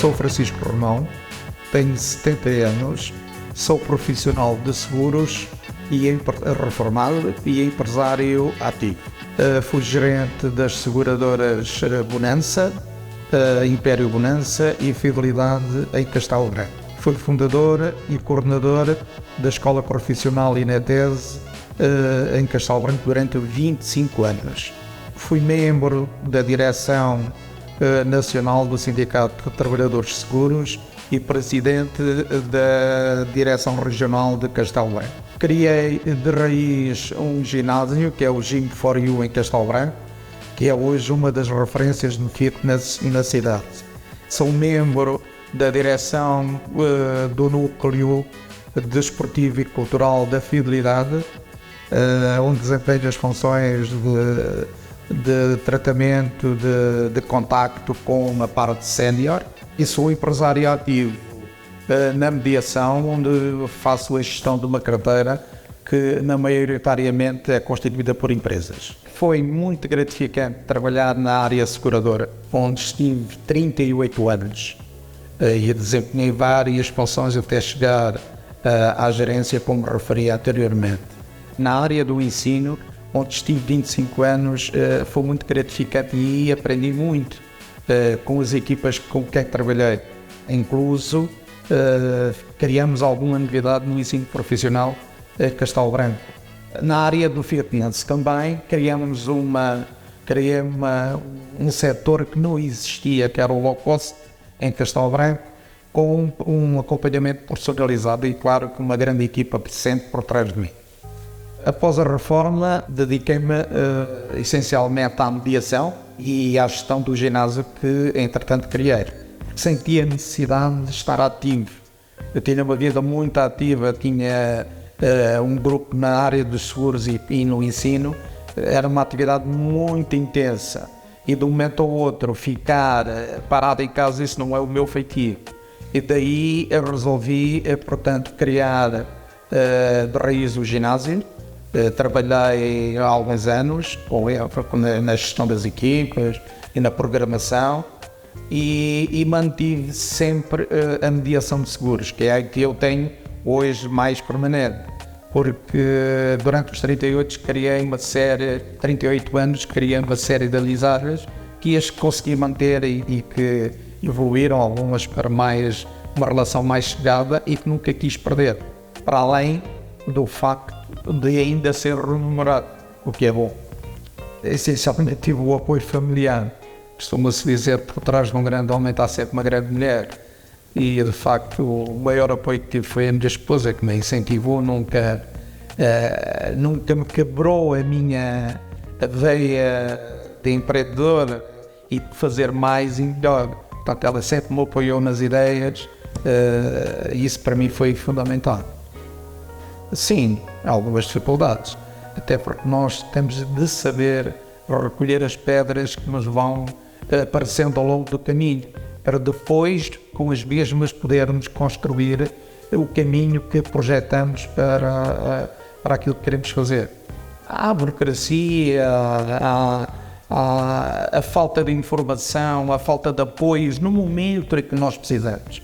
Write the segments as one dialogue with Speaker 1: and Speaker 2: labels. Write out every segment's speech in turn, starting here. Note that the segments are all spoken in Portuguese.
Speaker 1: Sou Francisco Romão, tenho 70 anos, sou profissional de seguros e reformado e empresário ativo. Fui gerente das seguradoras Bonança, Império Bonança e Fidelidade em Castelo Branco. Fui fundador e coordenador da Escola Profissional Inetese em Castelo Branco durante 25 anos. Fui membro da direção nacional do Sindicato de Trabalhadores de Seguros e presidente da direção regional de Castelo Branco. Criei de raiz um ginásio, que é o Gym for You em Castelo Branco, que é hoje uma das referências de fitness na cidade. Sou membro da direção do Núcleo Desportivo e Cultural da Fidelidade, onde desempenho as funções de tratamento, de contacto com a parte sénior, e sou empresário ativo na mediação, onde faço a gestão de uma carteira que maioritariamente é constituída por empresas. Foi muito gratificante trabalhar na área seguradora, onde estive 38 anos e desempenhei várias funções até chegar à gerência, como referi anteriormente. Na área do ensino, onde estive 25 anos, foi muito gratificante e aprendi muito com as equipas com quem trabalhei. Incluso, criamos alguma novidade no ensino profissional Castelo Branco. Na área do fitness também criamos um setor que não existia, que era o low cost em Castelo Branco, com um acompanhamento personalizado e, claro, com uma grande equipa presente por trás de mim. Após a reforma, dediquei-me essencialmente à mediação e à gestão do ginásio que, entretanto, criei. Senti a necessidade de estar ativo. Eu tinha uma vida muito ativa, tinha um grupo na área dos seguros e no ensino. Era uma atividade muito intensa e de um momento ao outro ficar parado em casa, isso não é o meu feitio. E daí eu resolvi, portanto, criar de raiz o ginásio. Trabalhei há alguns anos na gestão das equipas e na programação e mantive sempre a mediação de seguros, que é a que eu tenho hoje mais permanente, porque durante os 38 anos criei uma série de amizades que as consegui manter e que evoluíram, algumas para uma relação mais chegada e que nunca quis perder, para além do facto de ainda ser remunerado, o que é bom. Essencialmente tive o apoio familiar. Costuma-se dizer que por trás de um grande homem está sempre uma grande mulher, e de facto o maior apoio que tive foi a minha esposa, que me incentivou, nunca me quebrou a minha veia de empreendedor e de fazer mais e melhor. Portanto, ela sempre me apoiou nas ideias e isso para mim foi fundamental. Sim, há algumas dificuldades, até porque nós temos de saber recolher as pedras que nos vão aparecendo ao longo do caminho, para depois, com as mesmas, podermos construir o caminho que projetamos para aquilo que queremos fazer. Há a burocracia, a falta de informação, a falta de apoios no momento em que nós precisamos.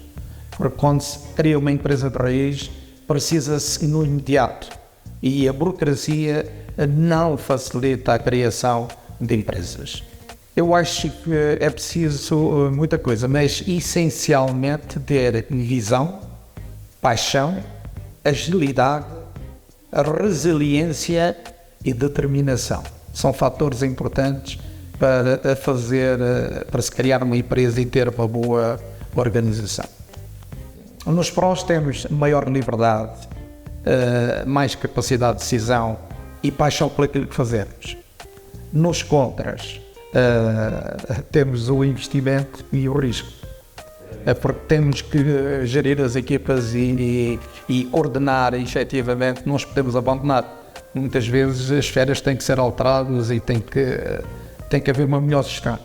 Speaker 1: Porque quando se cria uma empresa de raiz, precisa-se no imediato, e a burocracia não facilita a criação de empresas. Eu acho que é preciso muita coisa, mas essencialmente ter visão, paixão, agilidade, resiliência e determinação. São fatores importantes para se criar uma empresa e ter uma boa organização. Nos prós temos maior liberdade, mais capacidade de decisão e paixão por aquilo que fazemos. Nos contras, temos o investimento e o risco, porque temos que gerir as equipas e coordenar efetivamente, não os podemos abandonar. Muitas vezes as férias têm que ser alteradas e tem que haver uma melhor gestão.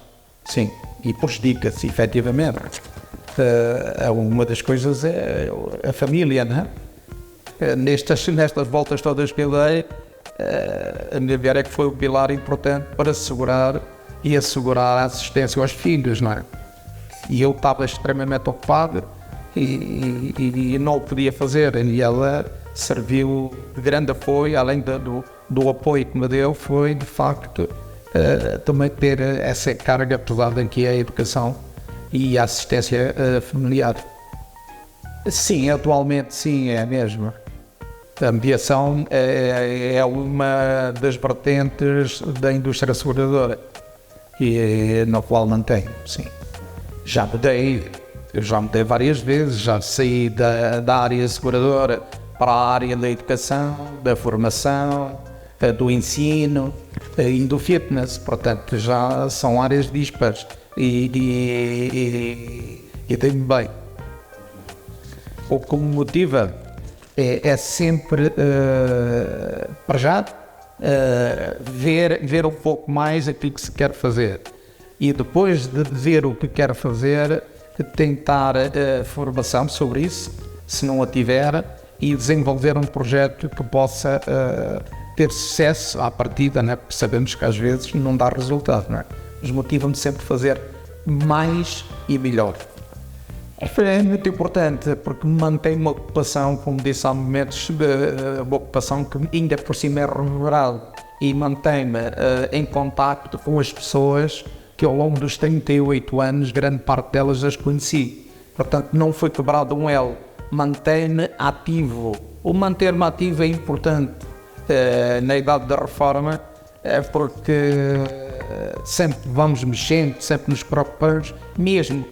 Speaker 1: Sim, e prejudica-se efetivamente. Uma das coisas é a família, não é? Nestas voltas todas que eu dei, a minha mulher é que foi o pilar importante para assegurar a assistência aos filhos, não é? E eu estava extremamente ocupado e não o podia fazer. E ela serviu de grande apoio, além do apoio que me deu, foi de facto também ter essa carga pesada que é a educação e a assistência familiar. Sim, atualmente sim, é mesmo. A mediação é uma das vertentes da indústria seguradora e na qual mantenho, sim. Eu já mudei várias vezes, já saí da área seguradora para a área da educação, da formação, do ensino e do fitness, portanto já são áreas dispares e tenho bem. O que me motiva é sempre, para já, ver um pouco mais aquilo que se quer fazer e depois de ver o que quer fazer, tentar formação sobre isso, se não a tiver, e desenvolver um projeto que possa ter sucesso à partida, né? Porque sabemos que às vezes não dá resultado, não é? Mas motiva-me sempre a fazer mais e melhor. É muito importante porque me mantém uma ocupação, como disse há momentos, uma ocupação que ainda por cima é remunerada e mantém-me em contacto com as pessoas que ao longo dos 38 anos, grande parte delas as conheci. Portanto, não foi quebrado um elo, mantém-me ativo. O manter-me ativo é importante na idade da reforma, porque sempre vamos mexendo, sempre nos preocupamos, mesmo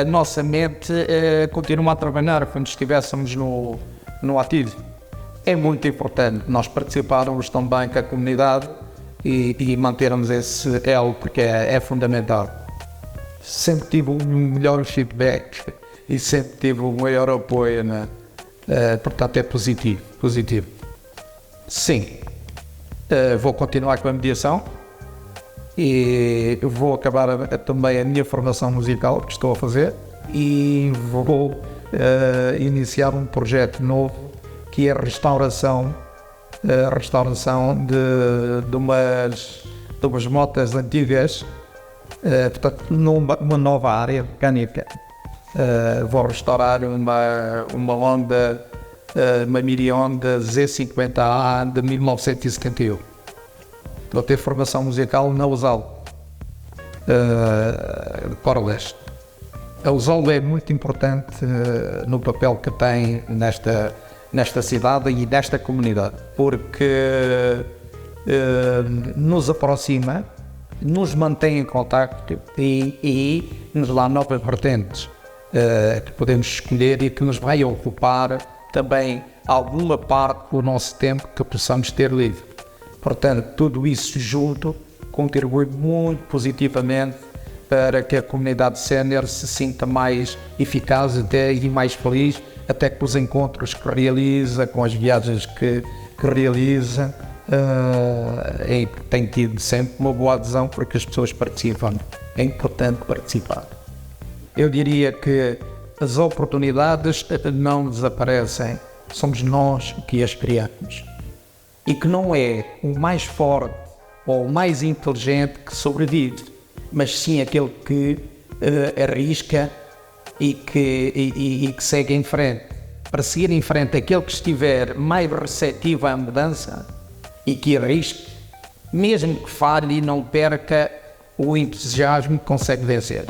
Speaker 1: a nossa mente continua a trabalhar quando estivéssemos no ativo. É muito importante nós participarmos também com a comunidade e mantermos esse elo, porque é fundamental. Sempre tive um melhor feedback e sempre tive um maior apoio, né? Portanto é positivo. Sim, vou continuar com a mediação e vou acabar também a minha formação musical que estou a fazer e vou iniciar um projeto novo que é a restauração de umas motas antigas, portanto numa nova área mecânica. Vou restaurar uma Honda, uma Mini Honda Z50A de 1971. Vou ter formação musical na USAL, de Cor-Leste. A USAL é muito importante no papel que tem nesta cidade e nesta comunidade, porque nos aproxima, nos mantém em contacto e nos dá novas vertentes que podemos escolher e que nos vai ocupar também alguma parte do nosso tempo que possamos ter livre. Portanto, tudo isso junto contribui muito positivamente para que a comunidade sénior se sinta mais eficaz até e mais feliz, até com os encontros que realiza, com as viagens que realiza, e tem tido sempre uma boa adesão porque as pessoas participam. É importante participar. Eu diria que as oportunidades não desaparecem, somos nós que as criamos. E que não é o mais forte ou o mais inteligente que sobrevive, mas sim aquele que arrisca e que segue em frente. Para seguir em frente, aquele que estiver mais receptivo à mudança e que arrisque, mesmo que falhe e não perca o entusiasmo, consegue vencer.